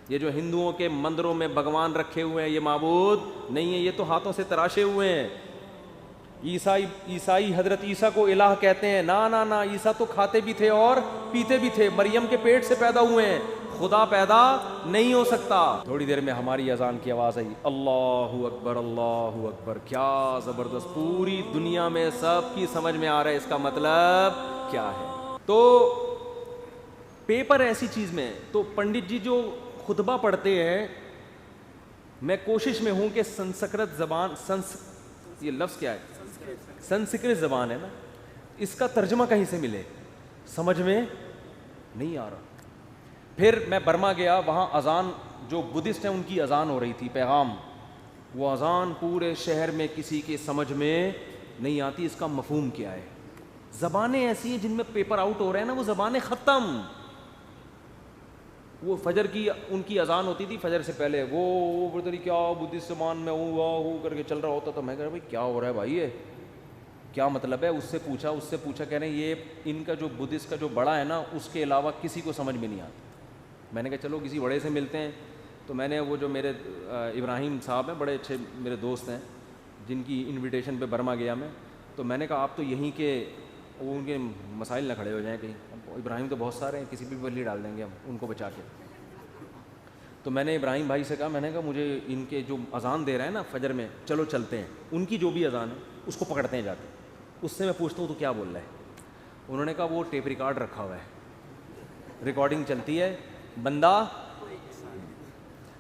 یہ جو ہندوؤں کے مندروں میں بھگوان رکھے ہوئے ہیں یہ معبود نہیں ہے، یہ تو ہاتھوں سے تراشے ہوئے ہیں۔ عیسائی حضرت عیسیٰ کو الہ کہتے ہیں، نا عیسیٰ تو کھاتے بھی تھے اور پیتے بھی تھے، مریم کے پیٹ سے پیدا ہوئے ہیں، خدا پیدا نہیں ہو سکتا۔ تھوڑی دیر میں ہماری اذان کی آواز آئی، اللہ اکبر اللہ اکبر، کیا زبردست، پوری دنیا میں سب کی سمجھ میں آ رہا ہے اس کا مطلب کیا ہے۔ تو پیپر ایسی چیز میں تو پنڈت جی جو خطبہ پڑھتے ہیں، میں کوشش میں ہوں کہ سنسکرت زبان یہ لفظ کیا ہے، سنسکرت زبان ہے نا، اس کا ترجمہ کہیں سے ملے، سمجھ میں نہیں آ رہا۔ پھر میں برما گیا، وہاں اذان جو بدھسٹ ہیں ان کی اذان ہو رہی تھی، پیغام، وہ اذان پورے شہر میں کسی کے سمجھ میں نہیں آتی اس کا مفہوم کیا ہے۔ زبانیں ایسی ہیں جن میں پیپر آؤٹ ہو رہے ہیں نا، وہ زبانیں ختم۔ وہ فجر کی ان کی اذان ہوتی تھی، فجر سے پہلے وہ پتہ نہیں کیا بدھسٹ زبان میں وہ کر کے چل رہا ہوتا، تو میں کہہ رہا بھائی کیا ہو رہا ہے بھائی، یہ کیا مطلب ہے؟ اس سے پوچھا کہہ رہے ہیں یہ ان کا جو بدھسٹ کا جو بڑا ہے نا اس کے علاوہ کسی کو سمجھ میں نہیں آتا۔ میں نے کہا چلو کسی بڑے سے ملتے ہیں، تو میں نے وہ جو میرے ابراہیم صاحب ہیں، بڑے اچھے میرے دوست ہیں جن کی انویٹیشن پہ برما گیا میں، تو میں نے کہا آپ تو یہیں کے، وہ ان کے مسائل نہ کھڑے ہو جائیں کہیں، ابراہیم تو بہت سارے ہیں، کسی بھی بلی ڈال دیں گے ہم ان کو بچا کے۔ تو میں نے ابراہیم بھائی سے کہا، میں نے کہا مجھے ان کے جو اذان دے رہے ہیں نا فجر میں، چلو چلتے ہیں، ان کی جو بھی اذان ہے اس کو پکڑتے ہیں جاتے، اس سے میں پوچھتا ہوں تو کیا بول رہا ہے۔ انہوں نے کہا وہ ٹیپ ریکارڈ رکھا ہوا ہے، ریکارڈنگ چلتی ہے، بندہ۔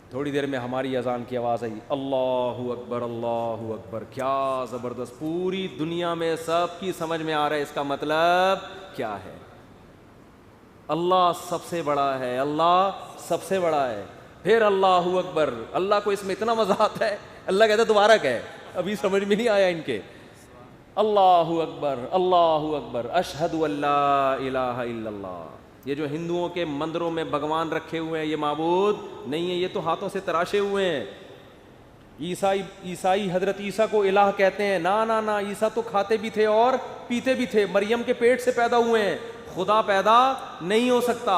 تھوڑی دیر میں ہماری اذان کی آواز آئی، اللہ اکبر اللہ اکبر، کیا زبردست، پوری دنیا میں سب کی سمجھ میں آ رہا ہے اس کا مطلب کیا ہے۔ اللہ سب سے بڑا ہے، اللہ سب سے بڑا ہے۔ پھر اللہ اکبر، اللہ کو اس میں اتنا مزہ آتا ہے، اللہ کہتا ہے دوبارہ کہے، ابھی سمجھ میں نہیں آیا ان کے۔ اللہ اکبر، اشہد ان لا الہ الا اللہ۔ یہ جو ہندوؤں کے مندروں میں بھگوان رکھے ہوئے ہیں یہ معبود نہیں ہے، یہ تو ہاتھوں سے تراشے ہوئے ہیں۔ عیسائی حضرت عیسیٰ کو الہ کہتے ہیں، نا عیسیٰ تو کھاتے بھی تھے اور پیتے بھی تھے، مریم کے پیٹ سے پیدا ہوئے ہیں، خدا پیدا نہیں ہو سکتا۔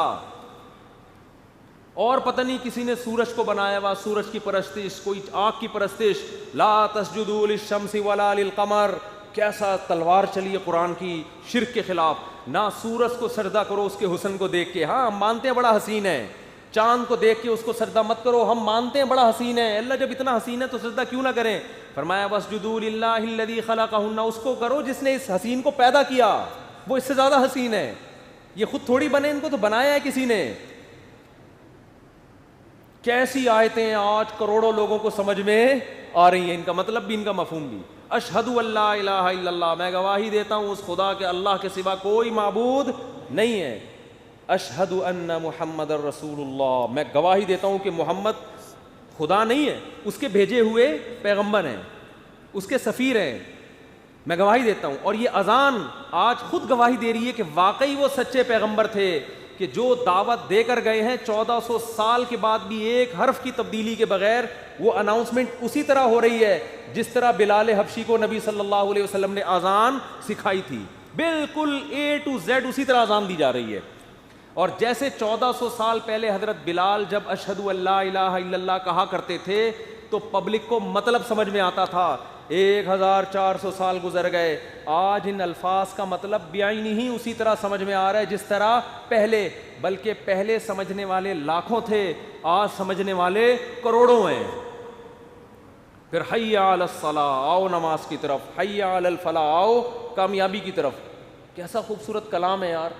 اور پتہ نہیں کسی نے سورج کو بنایا ہوا، سورج کی پرستش، کوئی آنکھ کی پرستش، لا تسجدوا للشمس ولا للقمر، کیسا تلوار چلی ہے قرآن کی شرک کے خلاف، نہ سورج کو سجدہ کرو اس کے حسن کو دیکھ کے، ہاں ہم مانتے ہیں بڑا حسین ہے، چاند کو دیکھ کے اس کو سجدہ مت کرو، ہم مانتے ہیں بڑا حسین ہے، اللہ جب اتنا حسین ہے تو سجدہ کیوں نہ کریں؟ فرمایا واسجدوا للہ الذی خلقہن، اس کو کرو جس نے اس حسین کو پیدا کیا، وہ اس سے زیادہ حسین ہے، یہ خود تھوڑی بنے، ان کو تو بنایا ہے کسی نے۔ کیسی آیتیں آج کروڑوں لوگوں کو سمجھ میں آ رہی ہیں، ان کا مطلب بھی ان کا مفہوم بھی۔ اشہد ان لا الہ الا اللہ، میں گواہی دیتا ہوں اس خدا کے اللہ کے سوا کوئی معبود نہیں ہے۔ اشہد ان محمد الرسول اللہ، میں گواہی دیتا ہوں کہ محمد خدا نہیں ہے، اس کے بھیجے ہوئے پیغمبر ہیں، اس کے سفیر ہیں، میں گواہی دیتا ہوں۔ اور یہ اذان آج خود گواہی دے رہی ہے کہ واقعی وہ سچے پیغمبر تھے، کہ جو دعوت دے کر گئے ہیں 1400 سال کے بعد بھی ایک حرف کی تبدیلی کے بغیر وہ اناؤنسمنٹ اسی طرح ہو رہی ہے جس طرح بلال حبشی کو نبی صلی اللہ علیہ وسلم نے اذان سکھائی تھی، بالکل A to Z اسی طرح اذان دی جا رہی ہے۔ اور جیسے 1400 سال پہلے حضرت بلال جب اشہد ان لا الہ الا اللہ کہا کرتے تھے تو پبلک کو مطلب سمجھ میں آتا تھا، 1400 سال گزر گئے، آج ان الفاظ کا مطلب بعینی ہی اسی طرح سمجھ میں آ رہا ہے جس طرح پہلے، بلکہ پہلے سمجھنے والے لاکھوں تھے، آج سمجھنے والے کروڑوں ہیں۔ پھر حی علی الصلاۃ، آؤ نماز کی طرف، حی علی الفلاح، آؤ کامیابی کی طرف۔ کیسا خوبصورت کلام ہے یار،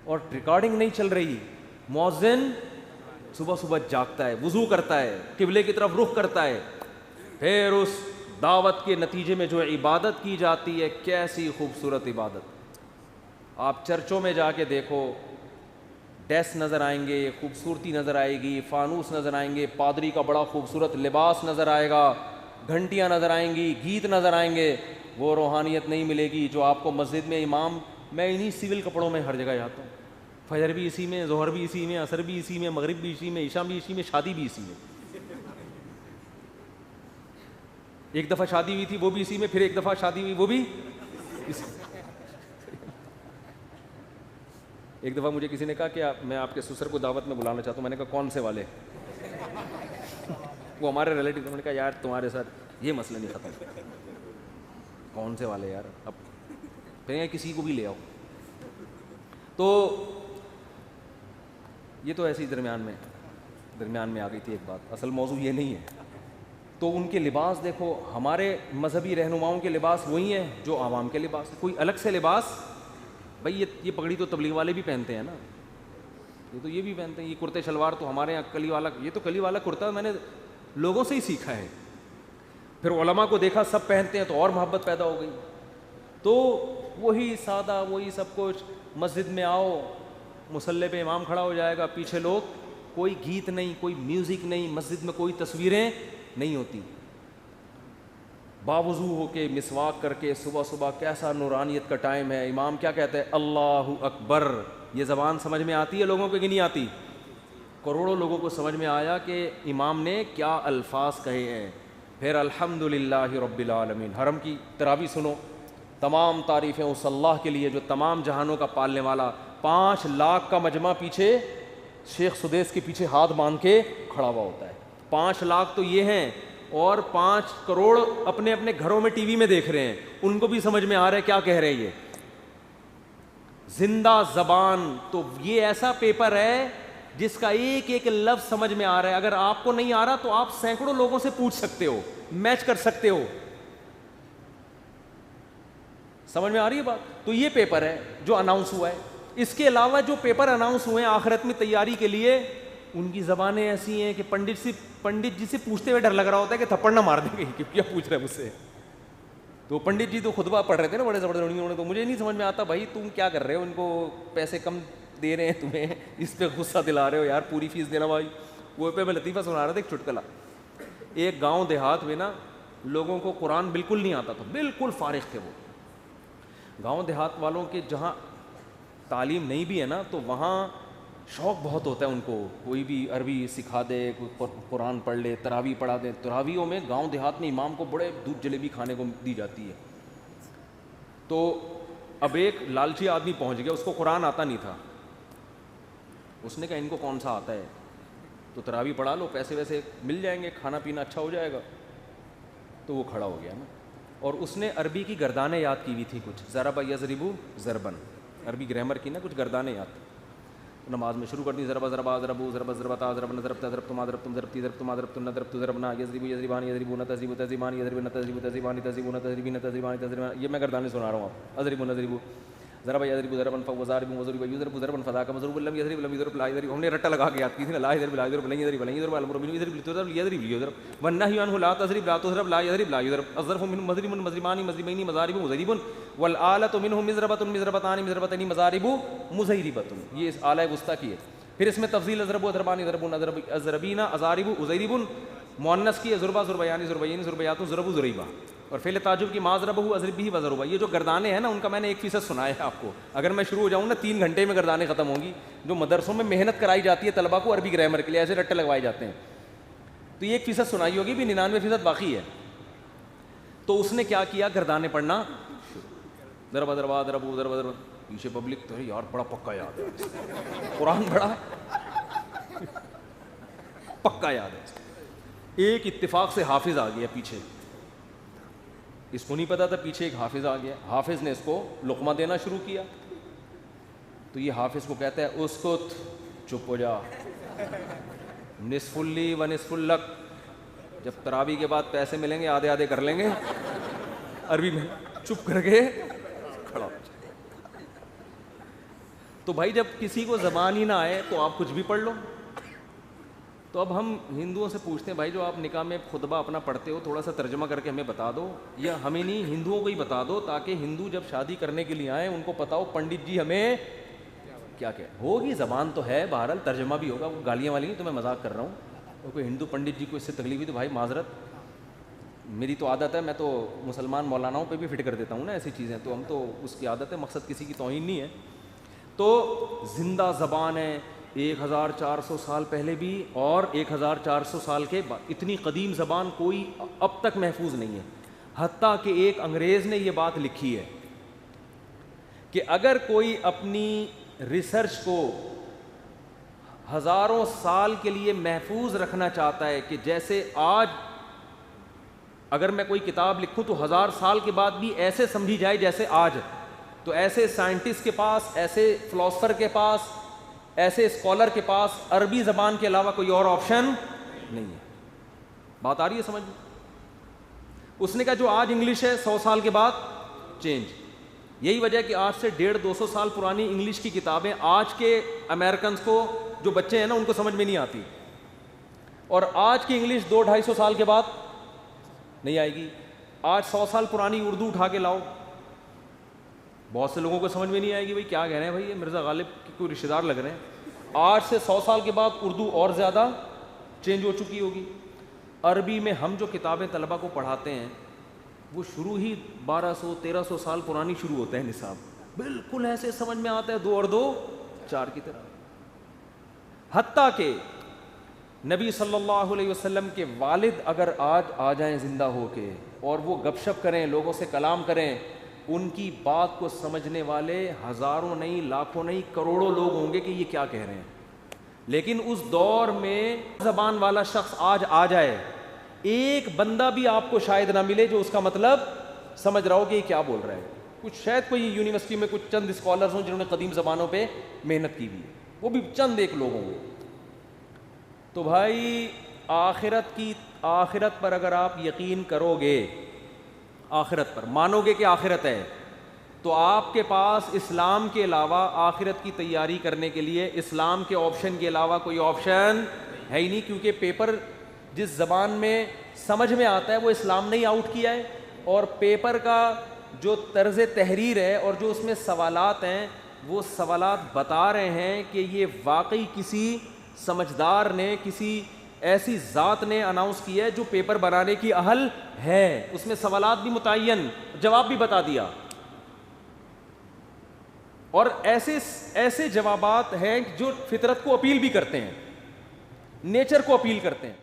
اور ریکارڈنگ نہیں چل رہی، مؤذن صبح صبح جاگتا ہے، وضو کرتا ہے، قبلے کی طرف رخ کرتا ہے، پھر اس دعوت کے نتیجے میں جو عبادت کی جاتی ہے، کیسی خوبصورت عبادت۔ آپ چرچوں میں جا کے دیکھو، ڈیسک نظر آئیں گے، خوبصورتی نظر آئے گی، فانوس نظر آئیں گے، پادری کا بڑا خوبصورت لباس نظر آئے گا، گھنٹیاں نظر آئیں گی، گیت نظر آئیں گے، وہ روحانیت نہیں ملے گی جو آپ کو مسجد میں امام، میں انہی سول کپڑوں میں ہر جگہ جاتا ہوں، فجر بھی اسی میں، ظہر بھی اسی میں، عصر بھی اسی میں، مغرب بھی اسی میں، عشاء بھی اسی میں، شادی بھی اسی میں۔ ایک دفعہ شادی ہوئی تھی وہ بھی اسی میں، پھر ایک دفعہ شادی ہوئی وہ بھی اسی میں۔ ایک دفعہ مجھے کسی نے کہا کہ میں آپ کے سسر کو دعوت میں بلانا چاہتا ہوں. میں نے کہا کون سے والے؟ وہ ہمارے ریلیٹیو. میں نے کہا یار تمہارے ساتھ یہ مسئلہ نہیں ختم. کون سے والے یار؟ اب پھر کسی کو بھی لے آؤ. تو یہ تو ایسے ہی درمیان میں آ گئی تھی ایک بات. اصل موضوع یہ نہیں ہے. تو ان کے لباس دیکھو, ہمارے مذہبی رہنماؤں کے لباس وہی ہیں جو عوام کے لباس. کوئی الگ سے لباس بھائی یہ پگڑی تو تبلیغ والے بھی پہنتے ہیں نا, یہ بھی پہنتے ہیں. یہ کرتے شلوار تو ہمارے یہاں کلی والا, یہ تو کلی والا کرتا میں نے لوگوں سے ہی سیکھا ہے. پھر علماء کو دیکھا سب پہنتے ہیں تو اور محبت پیدا ہو گئی. تو وہی سادہ وہی سب کچھ. مسجد میں آؤ, مصلی پہ امام کھڑا ہو جائے گا, پیچھے لوگ, کوئی گیت نہیں, کوئی میوزک نہیں, مسجد میں کوئی تصویریں نہیں ہوتی. باوضو ہو کے مسواک کر کے صبح صبح, کیسا نورانیت کا ٹائم ہے. امام کیا کہتے ہیں؟ اللہ اکبر. یہ زبان سمجھ میں آتی ہے لوگوں کو کہ نہیں آتی؟ کروڑوں لوگوں کو سمجھ میں آیا کہ امام نے کیا الفاظ کہے ہیں. پھر الحمدللہ رب العالمین. حرم کی تراویح سنو, تمام تعریفیں اس اللہ کے لیے جو تمام جہانوں کا پالنے والا. 5 لاکھ کا مجمع پیچھے شیخ سدیس کے پیچھے ہاتھ باندھ کے کھڑا ہوا ہوتا ہے. 5 لاکھ تو یہ ہیں, اور 5 کروڑ اپنے اپنے گھروں میں ٹی وی میں دیکھ رہے ہیں. ان کو بھی سمجھ میں آ رہا ہے کیا کہہ رہے ہیں. یہ زندہ زبان. تو یہ ایسا پیپر ہے جس کا ایک ایک لفظ سمجھ میں آ رہا ہے. اگر آپ کو نہیں آ رہا تو آپ سینکڑوں لوگوں سے پوچھ سکتے ہو, میچ کر سکتے ہو. سمجھ میں آ رہی ہے بات؟ تو یہ پیپر ہے جو اناؤنس ہوا ہے. اس کے علاوہ جو پیپر اناؤنس ہوئے ہیں آخرت میں تیاری کے لیے, ان کی زبانیں ایسی ہیں کہ پنڈت جی سے پوچھتے ہوئے ڈر لگ رہا ہوتا ہے کہ تھپڑ نہ مار دیں گے کہ کیا پوچھ رہے ہیں مجھ سے. تو پنڈت جی تو خطبہ پڑھ رہے تھے نا بڑے زبردست, انہوں نے تو مجھے نہیں سمجھ میں آتا بھائی تم کیا کر رہے ہو, ان کو پیسے کم دے رہے ہیں تمہیں, اس پہ غصہ دلا رہے ہو یار, پوری فیس دینا بھائی. وہ پہ میں لطیفہ سنا رہا تھا ایک چٹکلا. ایک گاؤں دیہات میں نا لوگوں کو قرآن بالکل نہیں آتا تھا, بالکل فارغ تھے وہ. گاؤں دیہات والوں کے جہاں تعلیم نہیں بھی ہے نا تو وہاں شوق بہت ہوتا ہے ان کو, کوئی بھی عربی سکھا دے, کوئی قرآن پڑھ لے, تراویح پڑھا دے. تراویحوں میں گاؤں دیہات میں امام کو بڑے دودھ جلیبی کھانے کو دی جاتی ہے. تو اب ایک لالچی آدمی پہنچ گیا, اس کو قرآن آتا نہیں تھا. اس نے کہا ان کو کون سا آتا ہے, تو تراویح پڑھا لو, پیسے ویسے مل جائیں گے, کھانا پینا اچھا ہو جائے گا. تو وہ کھڑا ہو گیا نا, اور اس نے عربی کی گردانیں یاد کی ہوئی تھی کچھ, ضرب یضرب ضربن, عربی گرامر کی نا کچھ گردانیں یاد. نماز میں شروع کر دی, ضرب ضربا ضربو ضرب ضربتا ضربنا ضربتا ضربتما ضربتم ضربتی ضربتما ضربتن ضربت ضربنا یضرب یضربان یضربون تضرب تضربان یضربن تضرب تضربان تضربون تضربین تضربان تضربان. یہ میں گردانیں سنا رہا ہوں آپ. اضرب نضرب ضرب یضرب ضربا فوضارب وضرب یضرب ضربا فذاك مضروب لم یضرب لم یضرب لا یضرب. ہم نے رٹا لگا کے یاد کی تھی نا, لا یضرب لا یضرب لن یضرب لن یضرب الامر من یضرب لتضرب یضرب یضرب والنهي عنه لا تضرب لا تضرب لا یضرب لا یضرب. الظرف منه مضرب مضربان مضربین مضارب مضرب والآلة منه مضربة مضربتان مضربتين مضارب مضربة. یہ اس آلہ وسطی کی ہے. پھر اس میں تفضیل ضرب و ضربان ضربون ضربین اضارب اضیرب, مؤنث کی ضربہ ضربیان ضربین ضربیات ضرب ضریبہ, اور فعل تعجب کی ما ضربہ اضرب بھی وضربہ. یہ جو گردانیں ہیں نا ان کا میں نے 1% سنایا ہے آپ کو. اگر میں شروع ہو جاؤں نا 3 گھنٹے میں گردانیں ختم ہوں گی. جو مدرسوں میں محنت کرائی جاتی ہے طلبہ کو عربی گرامر کے لیے, ایسے رٹے لگوائے جاتے ہیں, تو یہ 1% سنائی ہوگی, بھی 99% باقی ہے. تو اس نے کیا کیا, گردانیں پڑھنا, ضربہ ضربہ ضربو ضربہ ضرب. پیچھے پبلک تو یار بڑا پکا یاد ہے, قرآن بڑا پکا یاد ہے. ایک اتفاق سے حافظ آ گیا پیچھے, اس کو نہیں پتا تھا پیچھے ایک حافظ آ گیا. حافظ نے اس کو لقمہ دینا شروع کیا, تو یہ حافظ کو کہتا ہے اسکت, چپ ہو جا, نصف لی و نصف لک. جب تراویح کے بعد پیسے ملیں گے آدھے آدھے کر لیں گے. عربی میں چپ کر کے کھڑا. تو بھائی جب کسی کو زبان ہی نہ آئے تو آپ کچھ بھی پڑھ لو. تو اب ہم ہندوؤں سے پوچھتے ہیں بھائی جو آپ نکاح میں خطبہ اپنا پڑھتے ہو تھوڑا سا ترجمہ کر کے ہمیں بتا دو, یا ہمیں نہیں ہندوؤں کو ہی بتا دو, تاکہ ہندو جب شادی کرنے کے لیے آئیں ان کو پتا ہو پنڈت جی ہمیں کیا کیا ہوگی. زبان تو ہے, بہرحال ترجمہ بھی ہوگا, وہ گالیاں والی نہیں, تو میں مذاق کر رہا ہوں. کوئی ہندو پنڈت جی کو اس سے تکلیف ہوئی تو بھائی معذرت, میری تو عادت ہے, میں تو مسلمان مولاناؤں پہ بھی فٹ کر دیتا ہوں نا ایسی چیزیں, تو ہم تو اس کی عادت ہے, مقصد کسی کی توہین نہیں ہے. تو زندہ زبان ہے 1400 سال پہلے بھی اور 1400 سال کے بعد. اتنی قدیم زبان کوئی اب تک محفوظ نہیں ہے. حتیٰ کہ ایک انگریز نے یہ بات لکھی ہے کہ اگر کوئی اپنی ریسرچ کو ہزاروں سال کے لیے محفوظ رکھنا چاہتا ہے کہ جیسے آج اگر میں کوئی کتاب لکھوں تو 1000 سال کے بعد بھی ایسے سمجھی جائے جیسے آج، تو ایسے سائنٹسٹ کے پاس، ایسے فلاسفر کے پاس، ایسے اسکالر کے پاس عربی زبان کے علاوہ کوئی اور آپشن نہیں ہے. بات آ رہی ہے سمجھ میں؟ اس نے کہا جو آج انگلش ہے 100 سال کے بعد چینج. یہی وجہ ہے کہ آج سے 150-200 سال پرانی انگلش کی کتابیں آج کے امریکنز کو، جو بچے ہیں نا، ان کو سمجھ میں نہیں آتی، اور آج کی انگلش 200-250 سال کے بعد نہیں آئے گی. آج 100 سال پرانی اردو اٹھا کے لاؤ، بہت سے لوگوں کو سمجھ میں نہیں آئے گی بھائی کیا کہہ رہے ہیں، بھائی یہ مرزا غالب کے کوئی رشتہ دار لگ رہے ہیں. آج سے 100 سال کے بعد اردو اور زیادہ چینج ہو چکی ہوگی. عربی میں ہم جو کتابیں طلبہ کو پڑھاتے ہیں وہ شروع ہی 1200-1300 سال پرانی شروع ہوتا ہے نصاب، بالکل ایسے سمجھ میں آتا ہے 2 اور 2 4 کی طرح. حتیٰ کہ نبی صلی اللہ علیہ وسلم کے والد اگر آج آ جائیں زندہ ہو کے اور وہ گپ شپ کریں، لوگوں سے کلام کریں، ان کی بات کو سمجھنے والے ہزاروں نہیں، لاکھوں نہیں، کروڑوں لوگ ہوں گے کہ یہ کیا کہہ رہے ہیں. لیکن اس دور میں زبان والا شخص آج آ جائے، ایک بندہ بھی آپ کو شاید نہ ملے جو اس کا مطلب سمجھ رہا ہو کہ یہ کیا بول رہا ہے. کچھ شاید کوئی یونیورسٹی میں کچھ چند اسکالرز ہوں جنہوں نے قدیم زبانوں پہ محنت کی ہوئی ہے، وہ بھی چند ایک لوگ ہوں گے. تو بھائی آخرت پر اگر آپ یقین کرو گے، آخرت پر مانو گے کہ آخرت ہے، تو آپ کے پاس اسلام کے علاوہ آخرت کی تیاری کرنے کے لیے اسلام کے آپشن کے علاوہ کوئی آپشن ہے ہی نہیں. کیونکہ پیپر جس زبان میں سمجھ میں آتا ہے وہ اسلام نے ہی آؤٹ کیا ہے، اور پیپر کا جو طرز تحریر ہے اور جو اس میں سوالات ہیں وہ سوالات بتا رہے ہیں کہ یہ واقعی کسی سمجھدار نے، کسی ایسی ذات نے اناؤنس کیا ہے جو پیپر بنانے کی اہل ہے. اس میں سوالات بھی متعین، جواب بھی بتا دیا، اور ایسے جوابات ہیں جو فطرت کو اپیل بھی کرتے ہیں، نیچر کو اپیل کرتے ہیں.